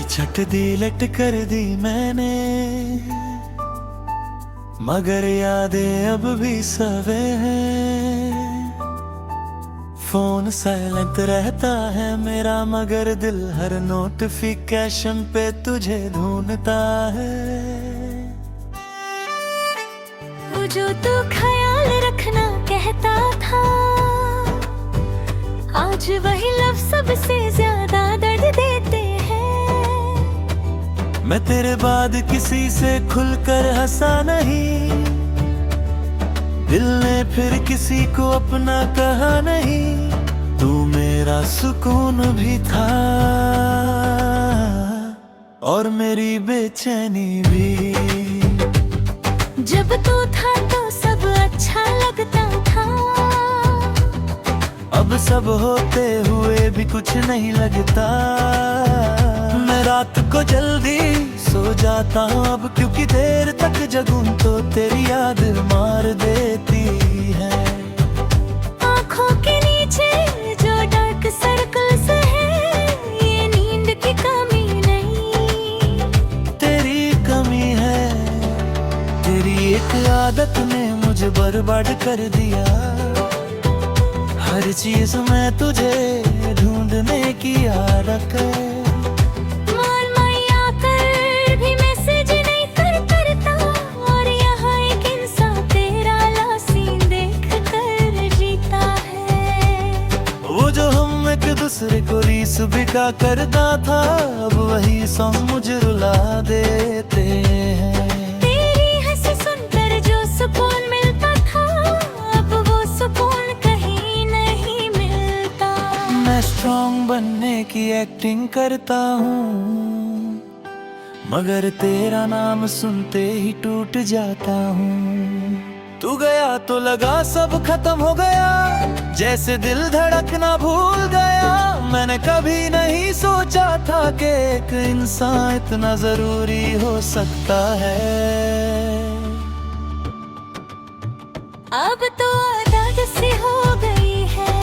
झट डिलीट कर दी मैंने, मगर यादें अब भी सवे हैं। फोन साइलेंट रहता है मेरा, मगर दिल हर नोटिफिकेशन पे तुझे ढूंढता है। वो जो तू ख्याल रखना कहता था, आज वही लफ्ज़ सबसे ज्यादा दर्द देते हैं। मैं तेरे बाद किसी से खुलकर हंसा नहीं, दिल ने फिर किसी को अपना कहा नहीं। तू मेरा सुकून भी था और मेरी बेचैनी भी। जब तू था तो सब अच्छा लगता था, अब सब होते हुए भी कुछ नहीं लगता। मैं रात को जल्दी सो जाता हूँ अब, क्योंकि देर तक जगूं तो तेरी याद मार देती है। आँखों के नीचे जो डार्क सर्कल्स है, ये नींद की कमी नहीं, तेरी कमी है। तेरी एक आदत ने मुझे बर्बाद कर दिया। हर चीज में तुझे ढूंढने की आदत है। दूसरे को रीस बिका करता था, अब वही सॉन्ग मुझे रुला देते हैं। तेरी हंसी सुनकर जो सुकून मिलता था, अब वो सुकून कहीं नहीं मिलता। मैं स्ट्रॉन्ग बनने की एक्टिंग करता हूँ, मगर तेरा नाम सुनते ही टूट जाता हूँ। तू गया तो लगा सब खत्म हो गया, जैसे दिल धड़कना भूल गया। मैंने कभी नहीं सोचा था कि एक इंसान इतना जरूरी हो सकता है। अब तो आदत सी हो गई है,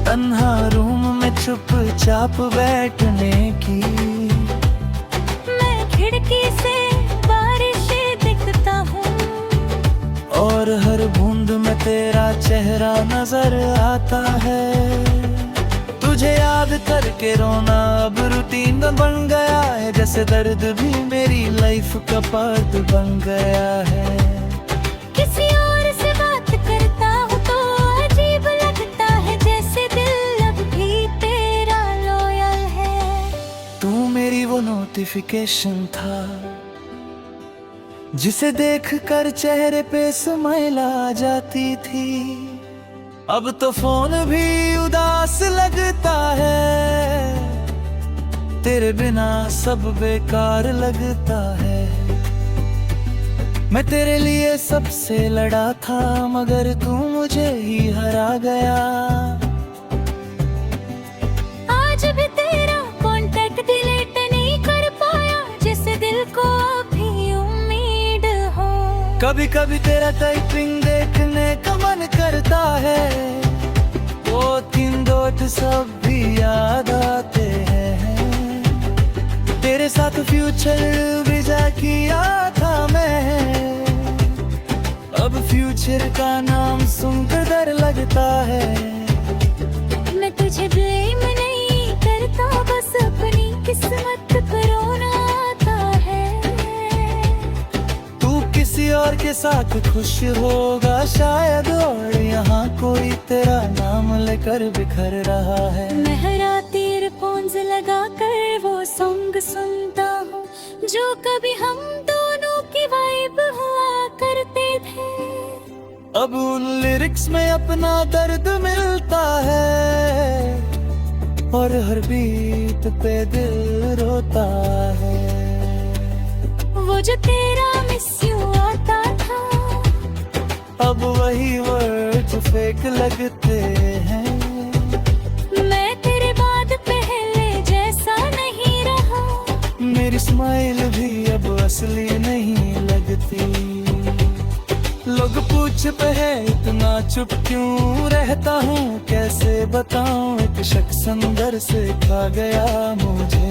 तन्हा रूम में चुपचाप बैठने की। मैं खिड़की से बारिश दिखता हूँ, और हर बूंद में तेरा चेहरा नजर आता है। तुझे याद करके रोना अब रूटीन बन गया है, जैसे दर्द भी मेरी लाइफ का पार्ट बन गया है। किसी और से बात करता हूँ तो अजीब लगता है, जैसे दिल अब भी तेरा लॉयल है। तू मेरी वो नोटिफिकेशन था, जिसे देखकर चेहरे पे स्माइल आ जाती थी। अब तो फोन भी उदास लगता है, तेरे बिना सब बेकार लगता है। मैं तेरे लिए सबसे लड़ा था, मगर तू मुझे ही हरा गया। आज भी तेरा कांटेक्ट डिलीट नहीं कर पाया, जैसे दिल को अभी उम्मीद हो। कभी कभी तेरा टाइपिंग देखने का मन करता है, वो 3 डॉट सब भी याद आते हैं। तेरे साथ फ्यूचर भी जा किया था मैं, अब फ्यूचर का नाम सुनकर डर लगता है। मैं तुझे ब्लेम नहीं करता, बस अपनी किस्मत पर रोना आता है। तू किसी और के साथ खुश होगा शायद, और यहाँ कोई तेरा नाम लेकर बिखर रहा है। मैं रात ईयरफोन्स लगा कर वो सॉन्ग सुनता हूँ, जो कभी हम दोनों की वाइब हुआ करते थे। अब उन लिरिक्स में अपना दर्द मिलता है, और हर बीट पे दिल रोता है। वो जो तेरा मिस यू आता था, अब वही वर्ड फेक लगते हैं। मैं तेरे बाद पहले जैसा नहीं रहा, मेरी स्माइल भी अब असली नहीं लगती। लोग पूछते हैं इतना चुप क्यों रहता हूँ, कैसे बताऊँ एक शख्स अंदर से खा गया मुझे।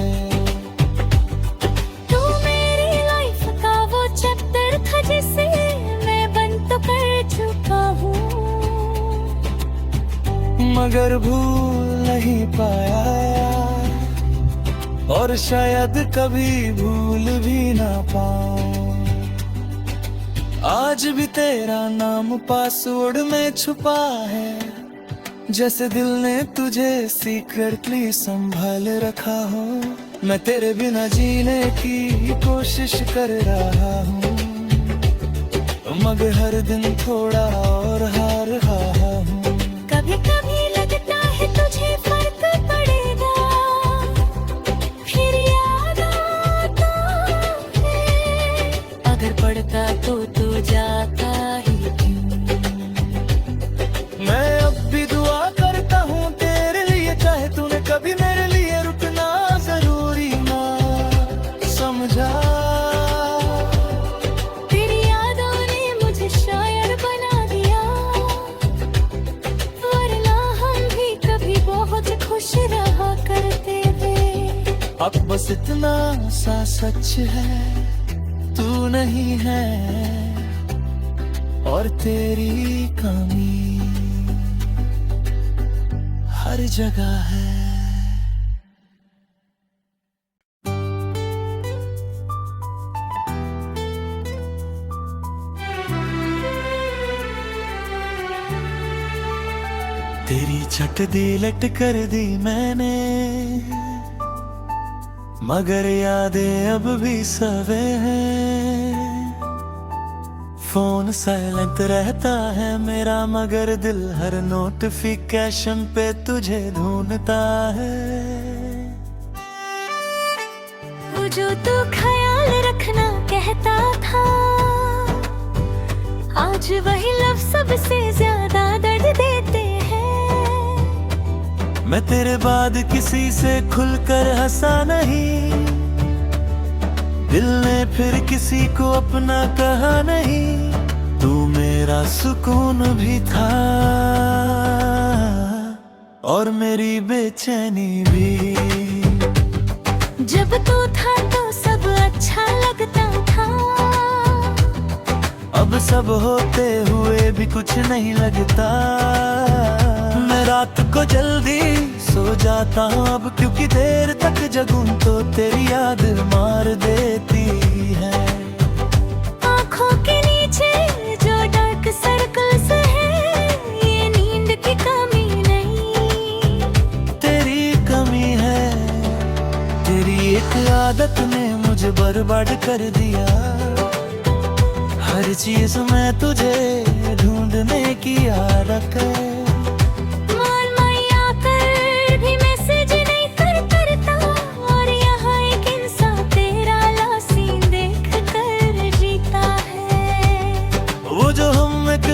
मगर भूल नहीं पाया यार, और शायद कभी भूल भी ना पाऊं। आज भी तेरा नाम पासवर्ड में छुपा है, जैसे दिल ने तुझे सीक्रेटली संभाल रखा हो। मैं तेरे बिना जीने की कोशिश कर रहा हूँ, मगर हर दिन थोड़ा और हार रहा हूँ। कभी कभी लगता है तुझे फर्क पड़ेगा, फिर याद आता है अगर पड़ता तो तू जाता ही क्यों। मैं अब भी दुआ करता हूँ तेरे लिए, चाहे तूने कभी मेरे लिए रुकना जरूरी ना समझा। तेरी यादों ने मुझे शायर बना दिया, वरना हम भी कभी बहुत खुश रहा करते थे। अब बस इतना सा सच है, तू नहीं है और तेरी कमी हर जगह है। तेरी छट दी लट कर दी मैंने, मगर यादें अब भी सवे हैं। फोन साइलेंट रहता है मेरा, मगर दिल हर नोटिफिकेशन पे तुझे ढूंढता है। वो जो तू ख्याल रखना कहता था, आज वही लफ्ज़ सबसे ज्यादा दर्द देते हैं। मैं तेरे बाद किसी से खुलकर हंसा नहीं, दिल ने फिर किसी को अपना कहा नहीं। तू मेरा सुकून भी था और मेरी बेचैनी भी। जब तू था तो सब अच्छा लगता था, अब सब होते हुए भी कुछ नहीं लगता। मैं रात को जल्दी सो जाता हूँ अब, क्योंकि देर तक जगूं तो तेरी याद मार देती है। आँखों के नीचे जो डार्क सर्कल्स है, ये नींद की कमी नहीं, तेरी कमी है। तेरी एक आदत ने मुझे बर्बाद कर दिया, हर चीज में तुझे ढूंढने की आदत है।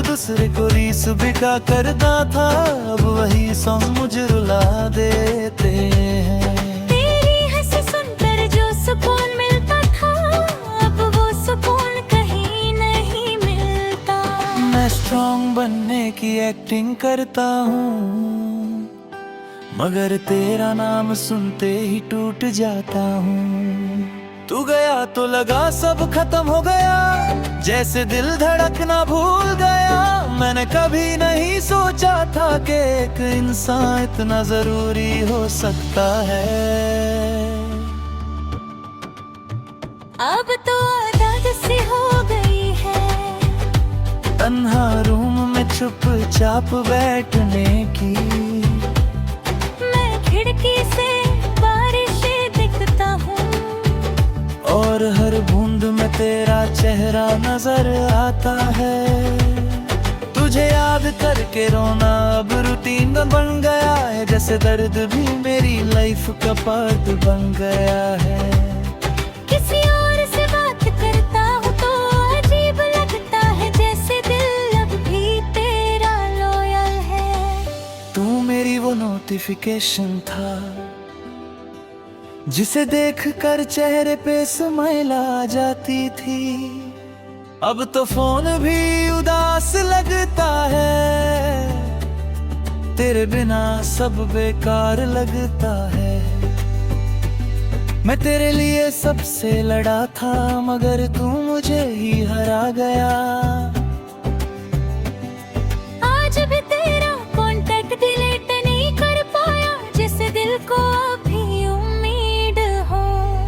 दूसरे को रीस बिका करता था, अब वही सॉन्ग मुझे रुला देते हैं। तेरी हंसी सुनकर जो सुकून मिलता था, अब वो सुकून कहीं नहीं मिलता। मैं स्ट्रॉन्ग बनने की एक्टिंग करता हूँ, मगर तेरा नाम सुनते ही टूट जाता हूँ। तू गया तो लगा सब खत्म हो गया, जैसे दिल धड़कना भूल गया। मैंने कभी नहीं सोचा था कि एक इंसान इतना जरूरी हो सकता है। अब तो आदत सी हो गई है, तन्हा रूम में चुपचाप बैठने की। मैं खिड़की से बारिश दिखता हूँ, और हर बूंद में तेरा चेहरा नजर आता है। तुझे याद करके रोना अब रूटीन बन गया है, जैसे दर्द भी मेरी लाइफ का पार्ट बन गया है। किसी और से बात करता हूँ तो अजीब लगता है, जैसे दिल अब भी तेरा लॉयल है। तू मेरी वो नोटिफिकेशन था, जिसे देखकर चेहरे पे स्माइल आ जाती थी। अब तो फोन भी उदास लगता है, तेरे बिना सब बेकार लगता है। मैं तेरे लिए सबसे लड़ा था, मगर तू मुझे ही हरा गया। आज भी तेरा कांटेक्ट डिलीट नहीं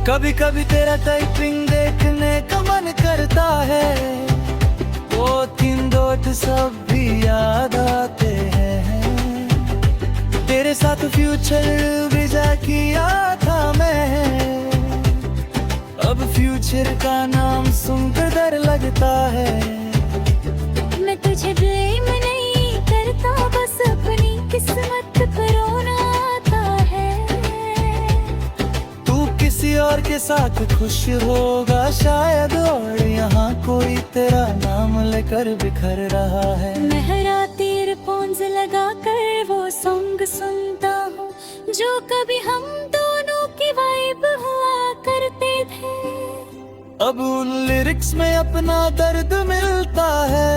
कभी कभी तेरा टाइपिंग देखने का मन करता है, वो 3 2 सब भी याद आते हैं। तेरे साथ फ्यूचर वीजा किया था मैं, अब फ्यूचर का नाम सुनकर डर लगता है। मैं तुझे ब्लेम नहीं करता, बस अपनी किस्मत पर रोना आता है। तू किसी और के साथ खुश होगा शायद, और यहाँ कोई तेरा नाम लेकर बिखर रहा है। मैं रात ईयरफोन्स लगा कर वो सॉन्ग सुनता हूँ, जो कभी हम दोनों की वाइब हुआ करते थे। अब उन लिरिक्स में अपना दर्द मिलता है,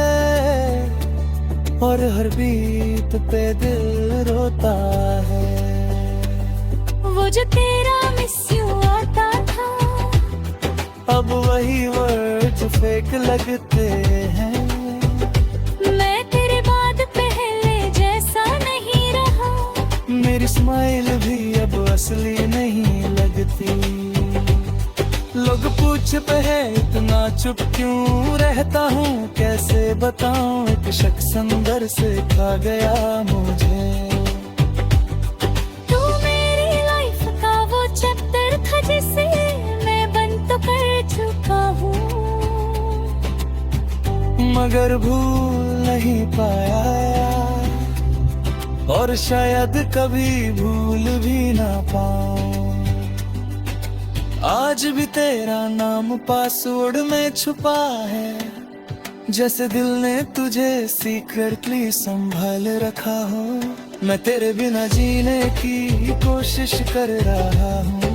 और हर बीट पे दिल रोता है। वो जो तेरा मिस यू आता था, अब वही वर्ड फेक लगते हैं। मैं तेरे बाद पहले जैसा नहीं रहा, मेरी स्माइल भी अब असली नहीं लगती। लोग पूछते हैं इतना चुप क्यों रहता हूँ, कैसे बताऊँ एक शख्स अंदर से खा गया मुझे। तू मेरी लाइफ का वो चैप्टर था जिसे मैं बंद तो कर चुका हूँ, मगर भूल नहीं पाया, और शायद कभी भूल भी ना पाऊं। आज भी तेरा नाम पासवर्ड में छुपा है, जैसे दिल ने तुझे सीक्रेटली संभाल रखा हो। मैं तेरे बिना जीने की कोशिश कर रहा हूँ,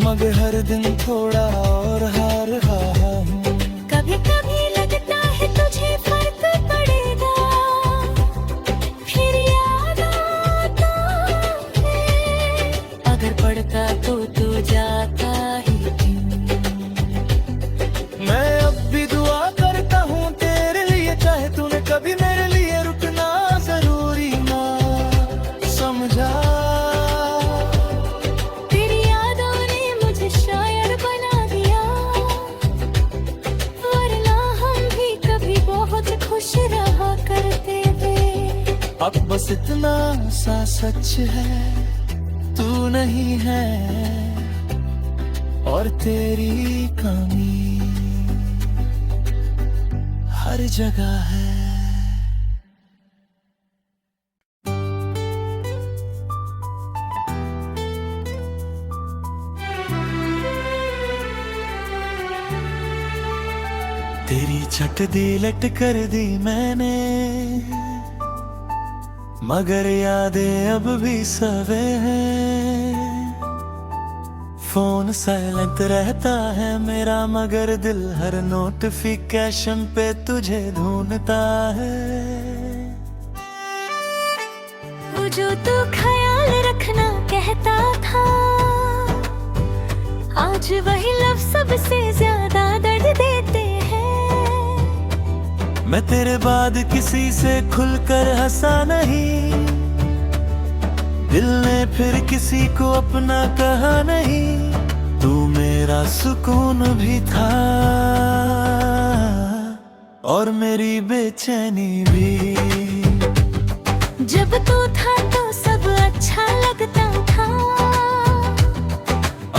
मगर हर दिन थोड़ा और हार रहा हूँ। कभी कभी लगता है तुझे फर्क पड़ेगा, फिर याद आता है। अगर पड़ता तो तू जाता ही क्यों। मैं अब भी दुआ करता हूँ तेरे लिए, चाहे तूने कभी मेरे लिए रुकना जरूरी ना समझा। तेरी यादों ने मुझे शायर बना दिया, वरना हम भी कभी बहुत खुश रहा करते थे। अब बस इतना सा सच है, तू नहीं है और तेरी कमी हर जगह है। तेरी छट दी लट कर दी मैंने, मगर यादें अब भी सवे हैं। फोन साइलेंट रहता है मेरा, मगर दिल हर नोटिफिकेशन पे तुझे ढूंढता है। वो जो तू ख्याल रखना कहता था, आज वही लफ्ज़ सबसे ज्यादा दर्द देते हैं। मैं तेरे बाद किसी से खुलकर हंसा नहीं, दिल ने फिर किसी को अपना कहा नहीं। तू मेरा सुकून भी था और मेरी बेचैनी भी। जब तू था तो सब अच्छा लगता था,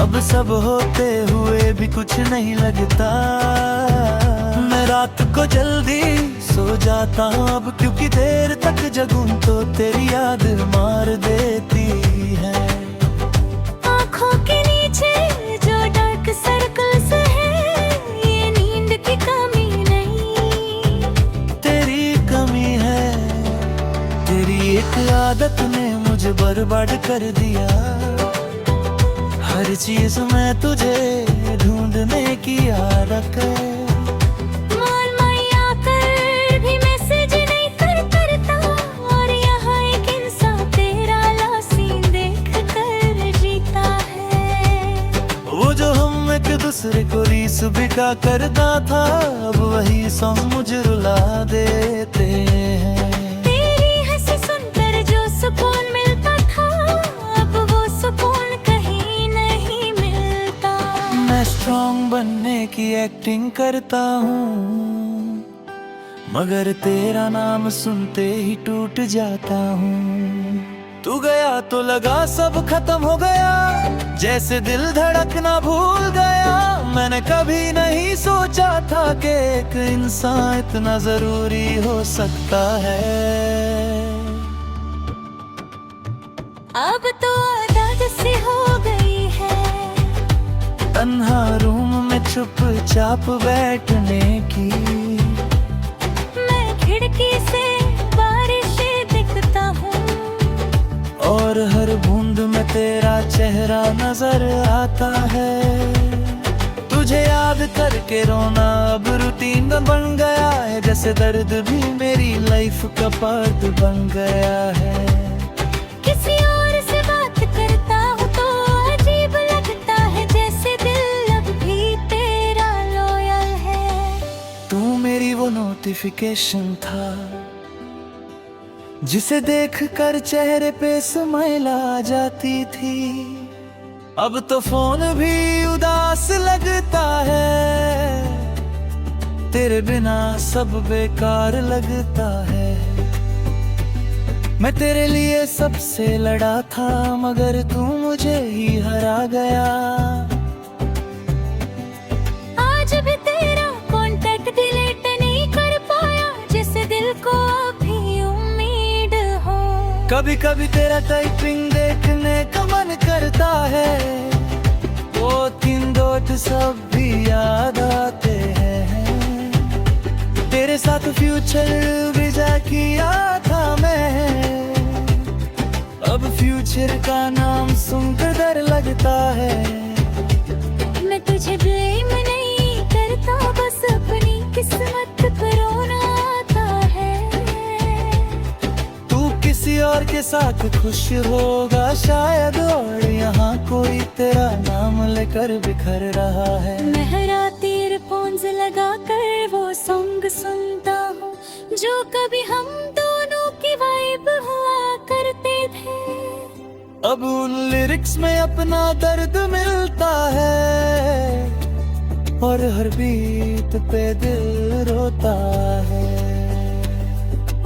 अब सब होते हुए भी कुछ नहीं लगता। मैं रात को जल्दी सो जाता हूँ अब, क्योंकि देर तक जगूं तो तेरी याद मार देती है। आँखों के नीचे जो डार्क सर्कल्स है, ये नींद की कमी नहीं, तेरी कमी है। तेरी एक आदत ने मुझे बर्बाद कर दिया, हर चीज में तुझे ढूंढने की आदत है। दूसरे को रीस बिका करता था, अब वही सॉन्ग मुझे रुला देते हैं। तेरी हंसी सुनकर जो सुकून मिलता था, अब वो सुकून कहीं नहीं मिलता। स्ट्रांग बनने की एक्टिंग करता हूँ, मगर तेरा नाम सुनते ही टूट जाता हूँ। तू गया तो लगा सब खत्म हो गया, जैसे दिल धड़कना भूल गया। मैंने कभी नहीं सोचा था कि एक इंसान इतना जरूरी हो सकता है। अब तो आदत सी हो गई है तन्हा रूम में चुपचाप बैठने की। मैं खिड़की से बारिश दिखता हूँ और हर बूंद में तेरा चेहरा नजर आता है। तुझे याद करके रोना अब रूटीन बन गया है, जैसे दर्द भी मेरी लाइफ का पार्ट बन गया है। किसी और से बात करता हूँ तो अजीब लगता है, जैसे दिल अब भी तेरा लॉयल है। तू मेरी वो नोटिफिकेशन था जिसे देखकर चेहरे पे स्माइल आ जाती थी। अब तो फोन भी उदास लगता है, तेरे बिना सब बेकार लगता है। मैं तेरे लिए सबसे लड़ा था, मगर तू मुझे ही हरा गया। आज भी तेरा कांटेक्ट डिलीट नहीं कर पाया, जैसे दिल को अभी उम्मीद हो। कभी कभी तेरा टाइपिंग देखने का मन करता है, वो 3 डॉट सब भी याद आते हैं। तेरे साथ फ्यूचर विजा किया था मैं, अब फ्यूचर का नाम सुनकर डर लगता है। मैं तुझे ब्लेम नहीं करता, बस अपनी किस्मत पर रोना आता है। तू किसी और के साथ खुश होगा शायद, और यहाँ कोई तेरा नाम लेकर बिखर रहा है। मैं रात ईयरफोन्स लगा कर वो सॉन्ग सुनता हूँ जो कभी हम दोनों की वाइब हुआ करते थे। अब उन लिरिक्स में अपना दर्द मिलता है, और हर बीट पे दिल रोता है।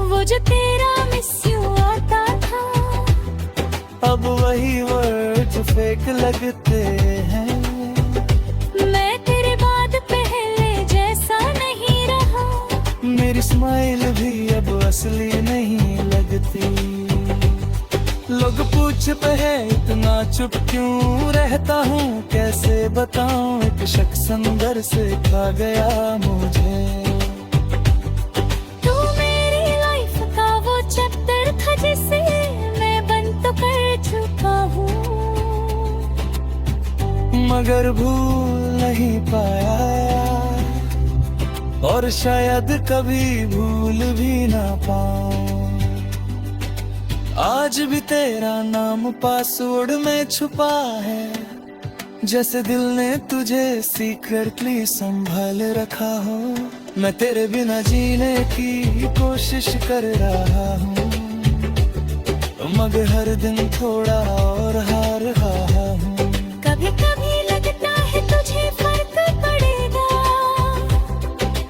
वो जो तेरा मिस यू आता था, अब वही वर्ड फेक लगते हैं। मैं तेरे बाद पहले जैसा नहीं रहा, मेरी स्माइल भी अब असली नहीं लगती। लोग पूछते हैं इतना चुप क्यों रहता हूँ, कैसे बताऊं एक शख्स अंदर से खा गया मुझे। तू मेरी लाइफ का वो चैप्टर था जिसे मैं बंद तो कर चुका हूँ, मगर भूल नहीं पाया, और शायद कभी भूल भी ना पाऊं। आज भी तेरा नाम पासवर्ड में छुपा है, जैसे दिल ने तुझे सीक्रेटली संभाल रखा हो। मैं तेरे बिना जीने की कोशिश कर रहा हूँ, मगर हर दिन थोड़ा और हार रहा हूँ। कभी कभी लगता है तुझे फर्क पड़ेगा,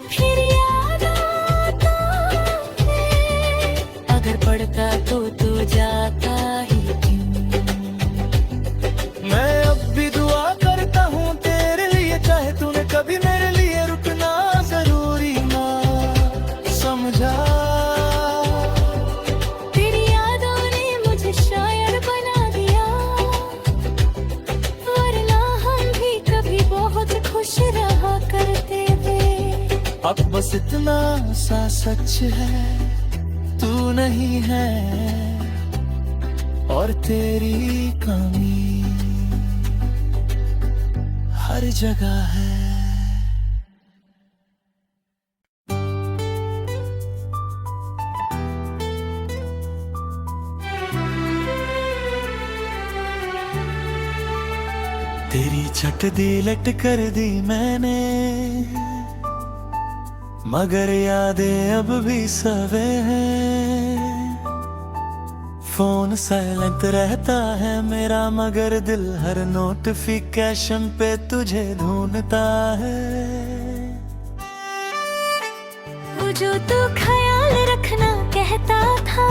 फिर याद आता है। अगर पड़ता तो तू जाता ही क्यों। मैं अब भी दुआ करता हूँ तेरे लिए, चाहे तूने कभी मेरे लिए रुकना जरूरी ना समझा। तेरी यादों ने मुझे शायर बना दिया, वरना हम भी कभी बहुत खुश रहा करते थे। अब बस इतना सा सच है, तू नहीं है और तेरी कमी हर जगह है। तेरी छट दी लट कर दी मैंने, मगर यादें अब भी सवे हैं। फोन साइलेंट रहता है मेरा, मगर दिल हर नोटिफिकेशन पे तुझे ढूंढता है। वो जो तू ख्याल रखना कहता था,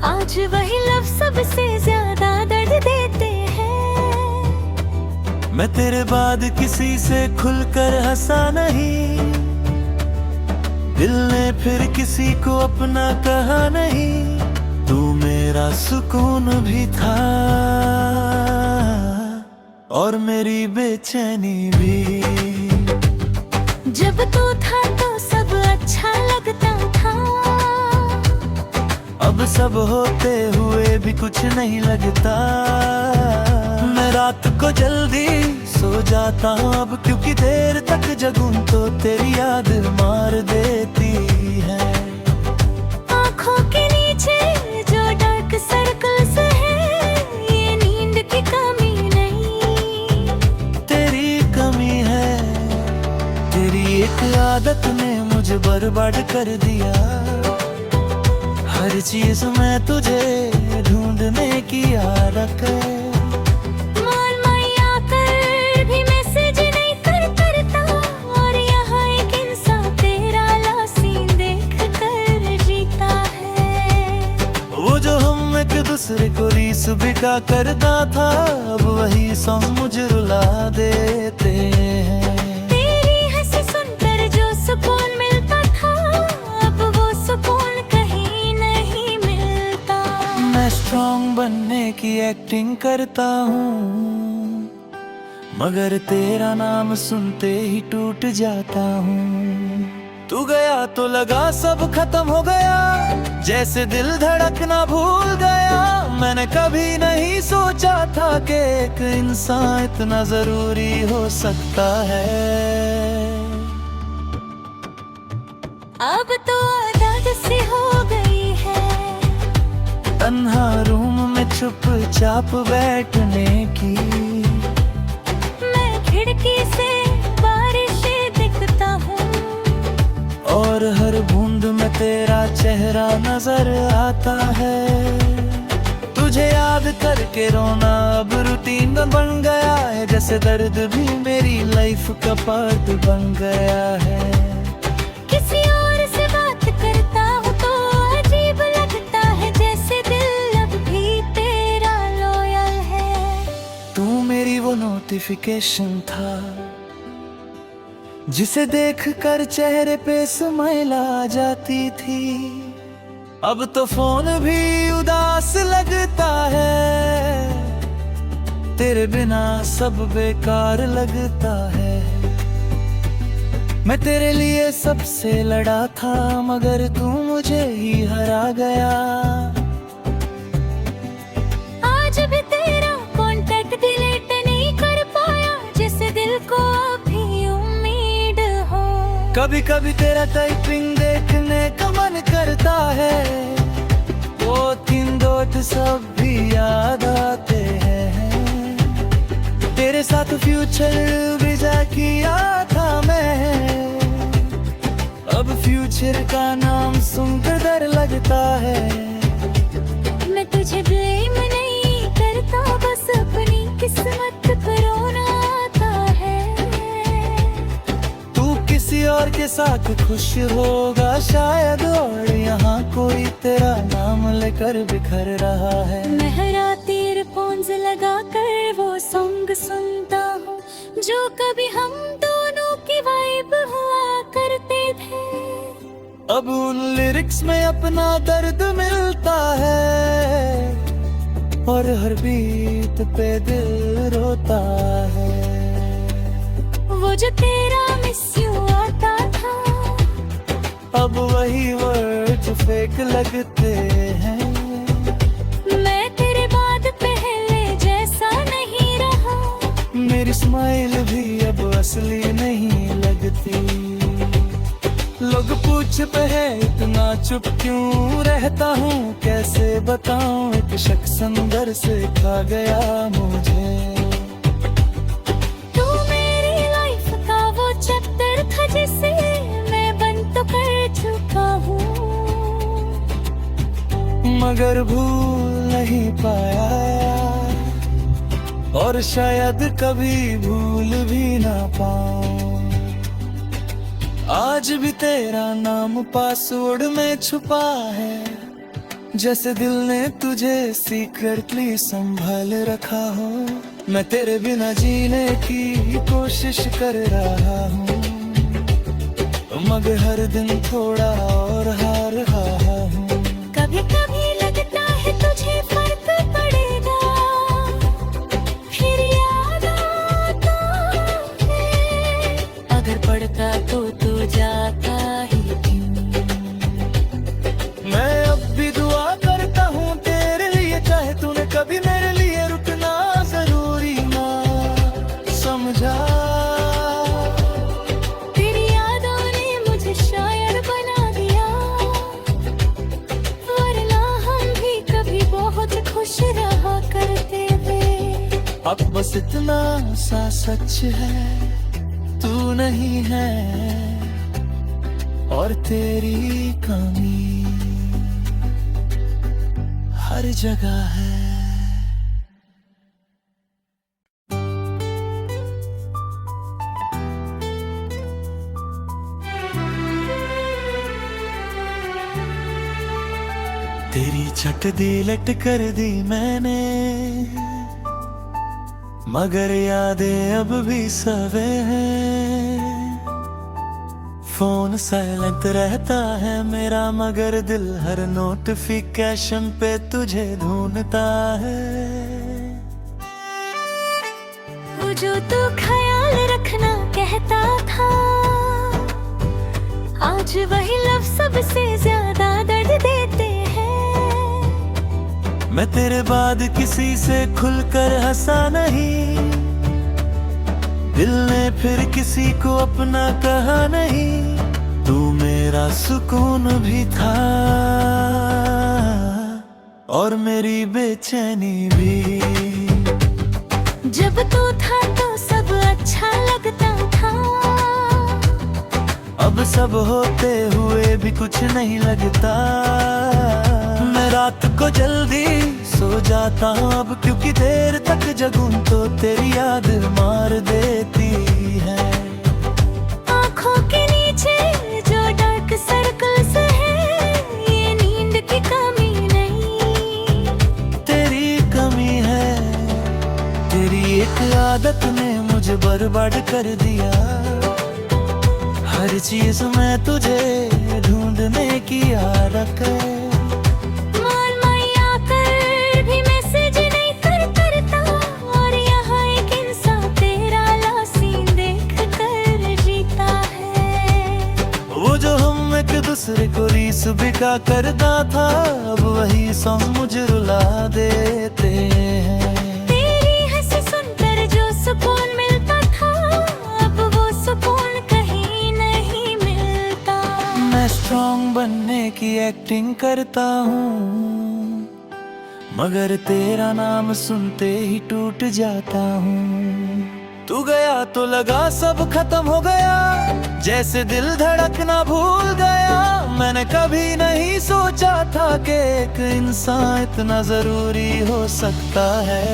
आज वही लफ्ज़ सबसे ज्यादा दर्द देते हैं। मैं तेरे बाद किसी से खुलकर हंसा नहीं, दिल ने फिर किसी को अपना कहा नहीं। तू मेरा सुकून भी था और मेरी बेचैनी भी। जब तू था तो सब अच्छा लगता था, अब सब होते हुए भी कुछ नहीं लगता। मैं रात को जल्दी सो जाता हूँ अब, क्योंकि देर तक जगूं तो तेरी याद मार देती है। आँखों के नीचे जो डार्क सर्कल्स है, ये नींद की कमी नहीं, तेरी कमी है। तेरी एक आदत ने मुझे बर्बाद कर दिया। हर चीज में तुझे ढूंढने की आदत है। मान माया कर भी मैसेज नहीं करता, और यहाँ एक इंसान तेरा लासीन देख कर जीता है। वो जो हम एक दूसरे को रीस बिका करता था, अब वही सॉन्ग मुझे रुला देते हैं। तेरी हंसी सुनकर जो सुकून मिलता था, अब वो सुकून कहीं नहीं मिलता। मैं स्ट्रॉन्ग बनने की एक्टिंग करता हूँ, मगर तेरा नाम सुनते ही टूट जाता हूँ। तू गया तो लगा सब खत्म हो गया, जैसे दिल धड़कना भूल गया। मैंने कभी नहीं सोचा था कि एक इंसान इतना जरूरी हो सकता है। अब तो आदत सी हो गई है, तन्हा रूम में चुपचाप बैठने की। मैं खिड़की से बारिश दिखता हूँ, और हर बूंद में तेरा चेहरा नजर आता है। तुझे याद करके रोना अब रूटीन बन गया है, जैसे दर्द भी मेरी लाइफ का पार्ट बन गया है। किसी और से बात करता हूँ तो अजीब लगता है, जैसे दिल अब भी तेरा लॉयल है। तू मेरी वो नोटिफिकेशन था, जिसे देखकर चेहरे पे स्माइल आ जाती थी। अब तो फोन भी उदास लगता है, तेरे बिना सब बेकार लगता है। मैं तेरे लिए सबसे लड़ा था, मगर तू मुझे ही हरा गया। आज भी तेरा कांटेक्ट डिलीट नहीं कर पाया, जैसे दिल को अभी उम्मीद हो। कभी कभी तेरा टाइपिंग देखने का मन करता है, वो 3 दोस्त सब भी याद आते हैं। तेरे साथ फ्यूचर विजा किया था मैं, अब फ्यूचर का नाम सुनकर डर लगता है। मैं तुझे ब्लेम नहीं करता, बस अपनी किस्मत पर रोना आता है। तू किसी और के साथ खुश होगा शायद, और यहाँ कोई तेरा नाम लेकर बिखर रहा है। महराती ईयरफोन्स लगा कर वो सॉन्ग सुनता हूँ, जो कभी हम दोनों की वाइब हुआ करते थे। अब उन लिरिक्स में अपना दर्द मिलता है, और हर बीट पे दिल रोता है। वो जो तेरा मिस यू आता था, अब वही वर्ड फेक लगते हैं। मैं तेरे बाद पहले जैसा नहीं रहा, मेरी स्माइल भी अब असली नहीं लगती। लोग पूछते हैं इतना चुप क्यों रहता हूँ, कैसे बताऊं एक शख्स अंदर से खा गया मुझे। तू मेरी लाइफ का वो चैप्टर था, जिसे मैं बंद तो कर चुका हूँ। मगर भूल नहीं पाया और शायद कभी भूल भी ना पाऊं। आज भी तेरा नाम पासवर्ड में छुपा है, जैसे दिल ने तुझे सीक्रेटली संभाल रखा हो। मैं तेरे बिना जीने की कोशिश कर रहा हूँ, मगर हर दिन थोड़ा और हार रहा हूँ। कभी कभी लगता है तुझे फर्क पड़ेगा, फिर याद आता है अगर पड़ता तो तू जाता ही क्यों। मैं अब भी दुआ करता हूँ तेरे लिए, चाहे तूने कभी मेरे लिए रुकना जरूरी ना समझा। तेरी यादों ने मुझे शायर बना दिया, वरना हम भी कभी बहुत खुश रहा करते थे। अब बस इतना सा सच है, तू नहीं है और तेरी कमी हर जगह है। तेरी छट दिलट कर दी मैंने, मगर यादें अब भी सवे हैं। फोन साइलेंट रहता है मेरा, मगर दिल हर नोटिफिकेशन पे तुझे ढूंढता है। वो जो तू ख्याल रखना कहता था, आज वही लफ्ज़ सबसे ज्यादा दर्द देते हैं। मैं तेरे बाद किसी से खुलकर हंसा नहीं, दिल ने फिर किसी को अपना कहा नहीं। तू मेरा सुकून भी था और मेरी बेचैनी भी। जब तू था तो सब अच्छा लगता था, अब सब होते हुए भी कुछ नहीं लगता। मैं रात को जल्दी सो जाता हूँ अब, क्योंकि देर तक जगूं तो तेरी याद मार देती है। आँखों के नीचे जो डार्क सर्कल्स है, ये नींद की कमी नहीं, तेरी कमी है। तेरी एक आदत ने मुझे बर्बाद कर दिया, हर चीज में तुझे ढूंढने की आदत है। मान माया कर भी मैसेज नहीं करता, और यहाँ एक इंसान तेरा सीन देख कर जीता है। वो जो हम एक दूसरे को रीस बिका करता था, अब वही सॉन्ग मुझे रुला देते हैं। तेरी हंसी सुनकर जो सुकून मिलता था, अब वो सुकून कहीं नहीं मिलता। मैं स्ट्रॉन्ग बनने की एक्टिंग करता हूँ, मगर तेरा नाम सुनते ही टूट जाता हूँ। तू गया तो लगा सब खत्म हो गया, जैसे दिल धड़कना भूल गया। मैंने कभी नहीं सोचा था कि एक इंसान इतना जरूरी हो सकता है।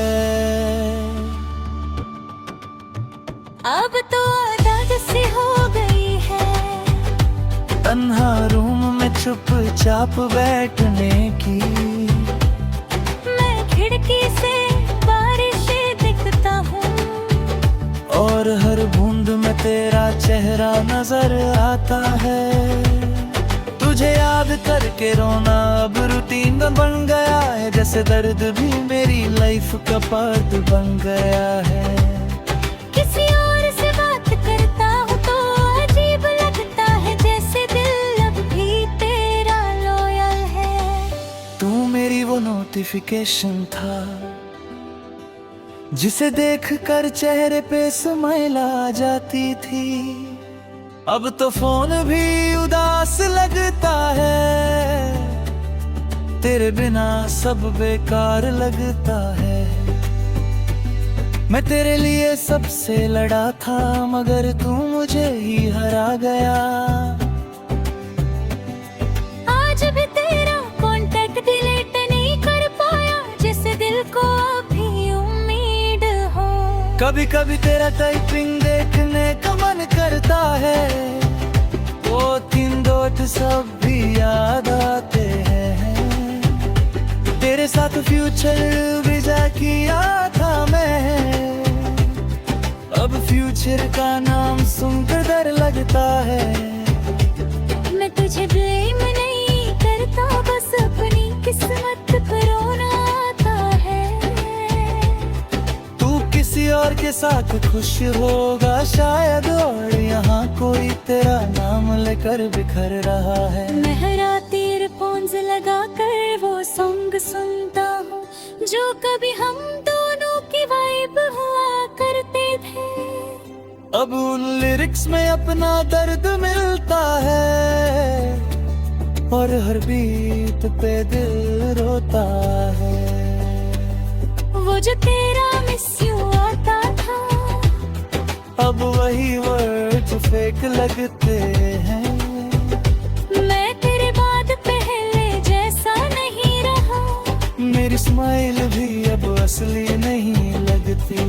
अब तो आदत सी हो गई है, तन्हा रूम में चुपचाप बैठने की। मैं खिड़की से बारिश दिखता हूँ, और हर बूंद में तेरा चेहरा नजर आता है। तुझे याद करके रोना अब रूटीन बन गया है, जैसे दर्द भी मेरी लाइफ का पार्ट बन गया है। किसी और से बात करता हूँ तो अजीब लगता है, जैसे दिल अब भी तेरा लॉयल है। तू मेरी वो नोटिफिकेशन था, जिसे देखकर चेहरे पे स्माइल आ जाती थी। अब तो फोन भी उदास लगता है, तेरे बिना सब बेकार लगता है। मैं तेरे लिए सबसे लड़ा था, मगर तू मुझे ही हरा गया। आज भी तेरा कांटेक्ट डिलीट कभी कभी तेरा टाइपिंग देखने का मन करता है, वो 3 सब भी याद आते हैं। तेरे साथ फ्यूचर विजा किया था मैं, अब फ्यूचर का नाम सुनकर डर लगता है। मैं तुझे ब्लेम नहीं करता, बस अपनी किस्मत पर रोना आता है। तू किसी और के साथ खुश होगा शायद, और यहाँ कोई तेरा नाम लेकर बिखर रहा है। महराती ईयरफोन्स लगा कर वो सॉन्ग सुनता हूँ जो कभी हम दोनों की वाइब हुआ करते थे। अब उन लिरिक्स में अपना दर्द मिलता है, और हर बीट पे दिल रोता है। वो जो तेरा मिस यू आता था, अब वही वर्ड फेक लगते हैं। मैं तेरे बाद पहले जैसा नहीं रहा, मेरी स्माइल भी अब असली नहीं लगती।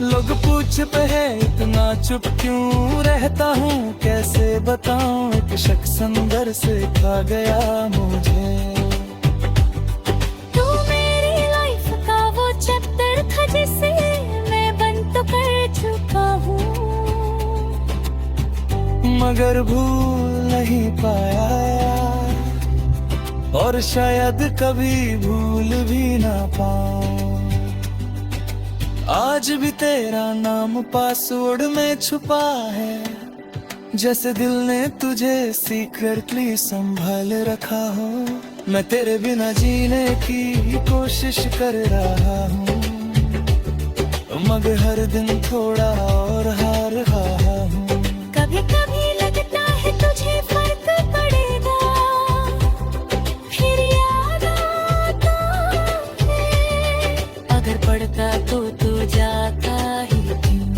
लोग पूछते हैं इतना चुप क्यों रहता हूँ, कैसे बताऊं एक शख्स अंदर से खा गया मुझे। तू मेरी लाइफ का वो चैप्टर था जिसे मैं बंद तो कर चुका हूँ, मगर भूल नहीं पाया, और शायद कभी भूल भी ना पाऊं। आज भी तेरा नाम पासवर्ड में छुपा है, जैसे दिल ने तुझे सीक्रेटली संभाल रखा हो। मैं तेरे बिना जीने की कोशिश कर रहा हूँ, मगर हर दिन थोड़ा और हार रहा हूँ। कभी कभी लगता है तुझे फर्क पड़ेगा, फिर याद आता है। अगर पड़ता तो तू जाता ही क्यों।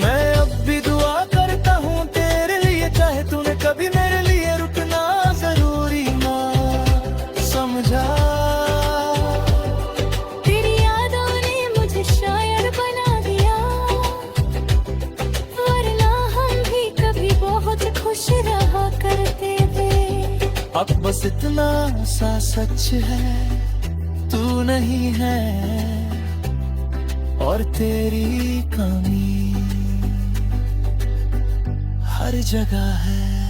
मैं अब भी दुआ करता हूँ तेरे लिए, चाहे तूने कभी मेरे लिए रुकना जरूरी ना समझा। तेरी यादों ने मुझे शायर बना दिया, वरना हम भी कभी बहुत खुश रहा करते थे। अब बस इतना सा सच है, तू नहीं है और तेरी कमी हर जगह है।